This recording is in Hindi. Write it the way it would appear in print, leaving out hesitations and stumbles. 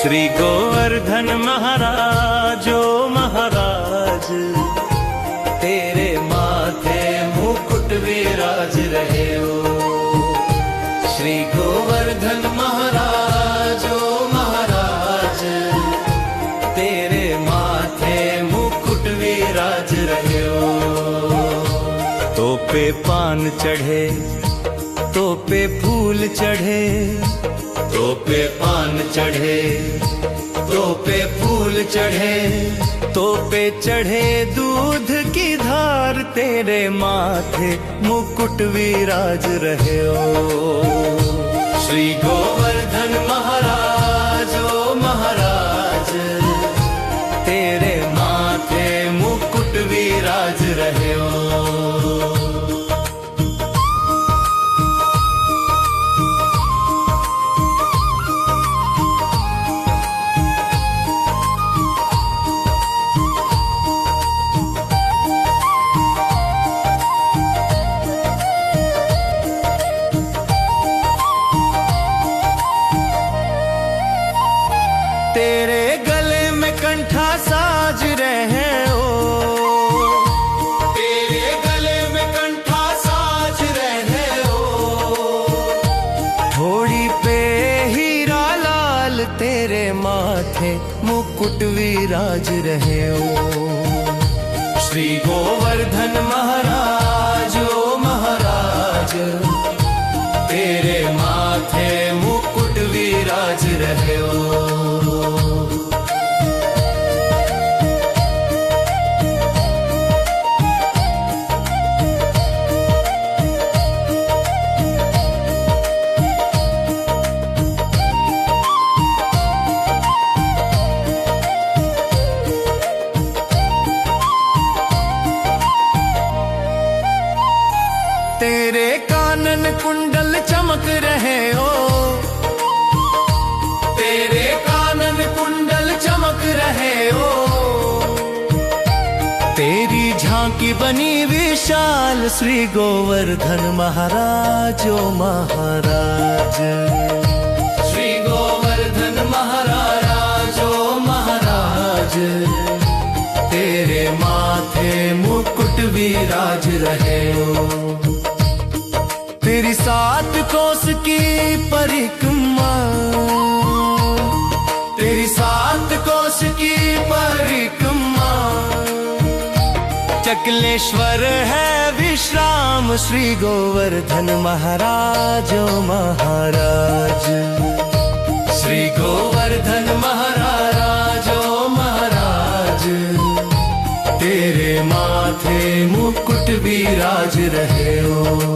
श्री गोवर्धन महाराज ओ महाराज, तेरे माथे मुकुट विराज रहे हो। श्री गोवर्धन महाराज ओ महाराज, तेरे माथे मुकुट विराज रहे हो। तो पे पान चढ़े, तो पे फूल चढ़े, तो पे पान चढ़े, तो पे फूल चढ़े, तो पे चढ़े दूध की धार, तेरे माथे मुकुट विराज रहे हो। श्री गोवर्धन महाराज ओ महाराज, तेरे माथे मुकुट विराज रहे हो। तेरे गले में कंठा साज रहे हो, तेरे गले में कंठा साज रहे हो। थोड़ी पे हीरा लाल, तेरे माथे मुकुट विराज रहे हो। श्री गोवर्धन महाराज ओ महाराज, तेरे माथे मुकुट विराज रहे हो। तेरे कानन कुंडल चमक रहे हो, तेरे कानन कुंडल चमक रहे हो। तेरी झांकी बनी विशाल, श्री गोवर्धन महाराज ओ महाराज। श्री गोवर्धन महाराज ओ महाराज, तेरे माथे मुकुट विराज रहे हो। तेरी 7 कोस की परिक्रमा, तेरी 7 कोस की परिक्रमा। चकलेश्वर है विश्राम, श्री गोवर्धन महाराज ओ महाराज। श्री गोवर्धन महाराज ओ महाराज, तेरे माथे मुकुट विराज रहे हो।